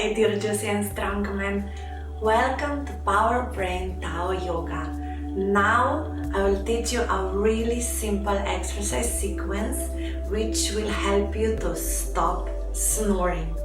Hey dear juicy and strong men, welcome to Power Brain Tao Yoga. Now I will teach you a really simple exercise sequence which will help you to stop snoring.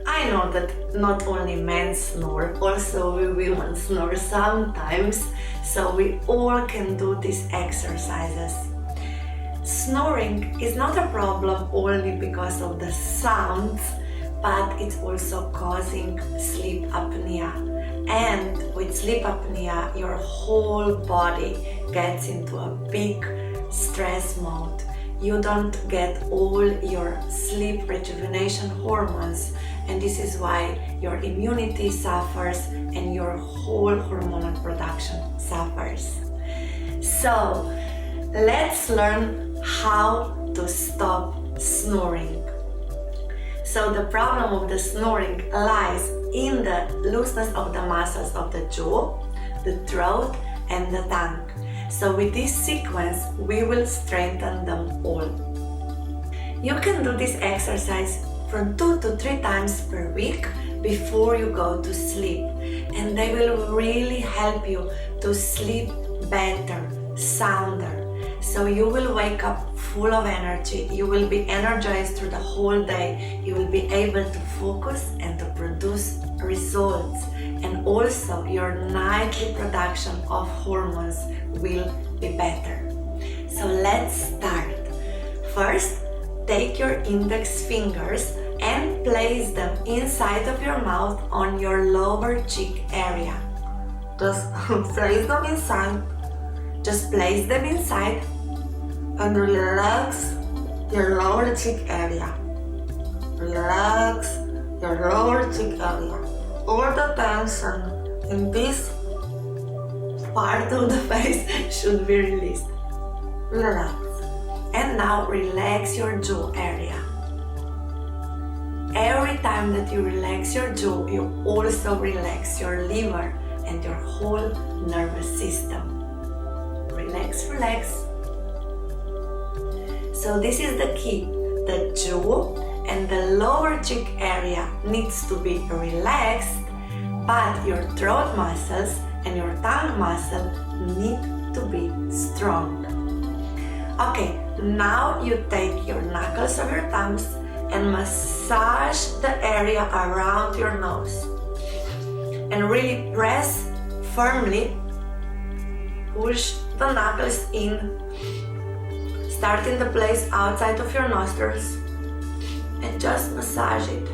I know that not only men snore, also we women snore sometimes, so we all can do these exercises. Snoring is not a problem only because of the sounds, but it's also causing sleep apnea. And with sleep apnea, your whole body gets into a big stress mode. You don't get all your sleep rejuvenation hormones, and this is why your immunity suffers and your whole hormonal production suffers. So let's learn how to stop snoring. So the problem of the snoring lies in the looseness of the muscles of the jaw, the throat and the tongue. So with this sequence, we will strengthen them all. You can do this exercise from 2 to 3 times per week before you go to sleep. And they will really help you to sleep better, sounder. So you will wake up full of energy, you will be energized through the whole day, you will be able to focus and to produce results. And also your nightly production of hormones will be better. So let's start. First, take your index fingers and place them inside of your mouth on your lower cheek area. Just place them inside. Just place them inside and relax your lower cheek area. Relax your lower cheek area. All the tension in this part of the face should be released. Relax. And now relax your jaw area. Every time that you relax your jaw, you also relax your liver and your whole nervous system. Relax, relax. So this is the key. The jaw and the lower cheek area needs to be relaxed, but your throat muscles and your tongue muscle need to be strong. Okay, now you take your knuckles of your thumbs and massage the area around your nose. And really press firmly, push the knuckles in, start in the place outside of your nostrils, and just massage it.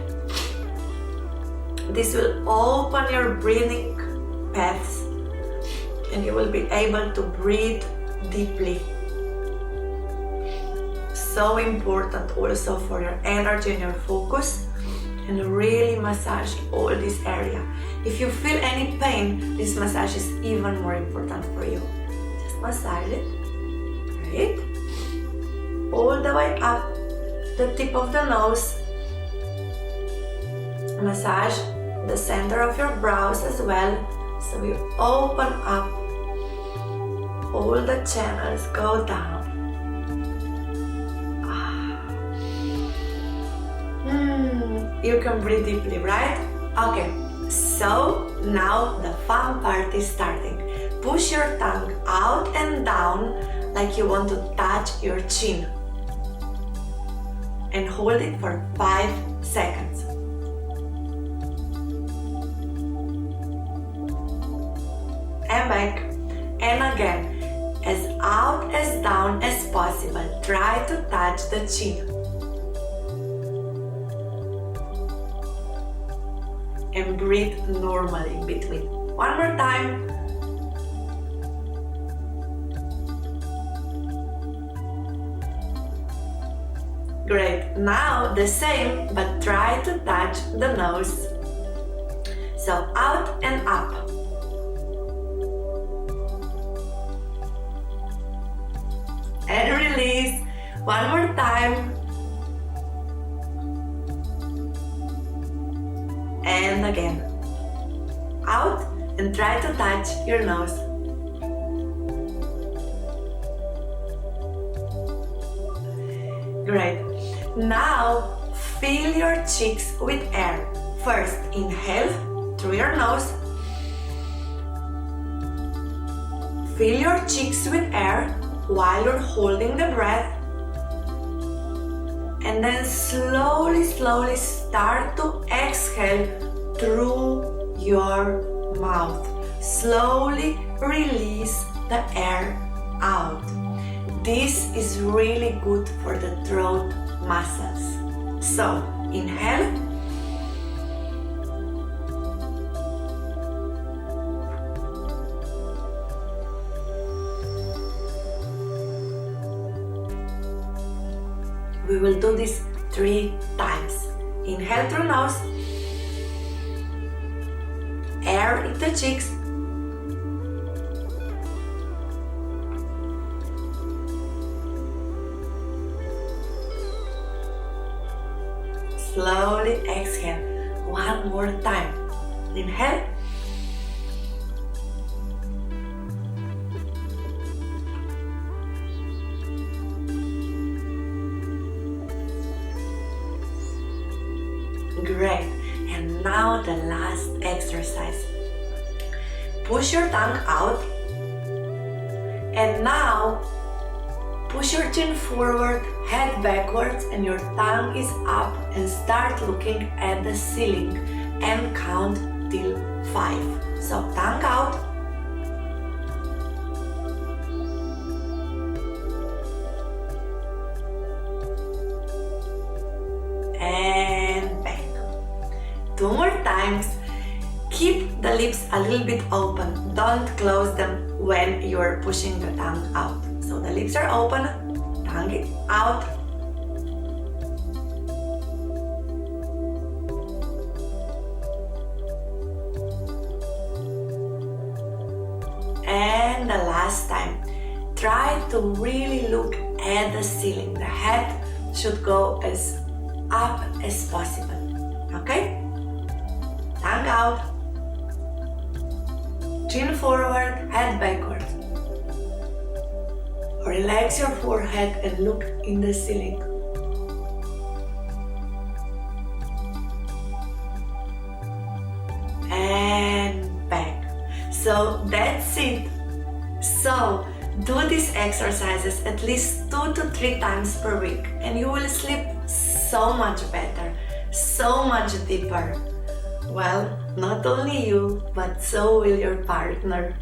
This will open your breathing paths and you will be able to breathe deeply. So important also for your energy and your focus, and really massage all this area. If you feel any pain, this massage is even more important for you. Just massage it, right? All the way up the tip of the nose. Massage the center of your brows as well, so you open up, all the channels go down. You can breathe deeply, right? Okay, so now the fun part is starting. Push your tongue out and down like you want to touch your chin. And hold it for 5 seconds. And back. And again, as out as down as possible. Try to touch the chin. And breathe normally in between. One more time. Great. Now the same, but try to touch the nose. So out and up. And release. One more time. And again. Out and try to touch your nose. Great. Now fill your cheeks with air. First, inhale through your nose. Fill your cheeks with air while you're holding the breath. And then slowly start to exhale through your mouth. Slowly release the air out. This is really good for the throat muscles. So, inhale. We will do this 3 times. Inhale through nose. Air in the cheeks. Slowly exhale. One more time. Inhale. Great. And now the last exercise. Push your tongue out. And now push your chin forward, head backwards, and your tongue is up, and start looking at the ceiling and count till 5. So tongue out. And back. 2 more times. Keep the lips a little bit open. Don't close them when you're pushing the tongue out. So the lips are open, tongue is out. And the last time, try to really look at the ceiling. The head should go as up as possible. Okay? Tongue out. Chin forward, head backwards. Relax your forehead and look in the ceiling. And back. So that's it. So do these exercises at least 2 to 3 times per week, and you will sleep so much better, so much deeper. Well, not only you, but so will your partner.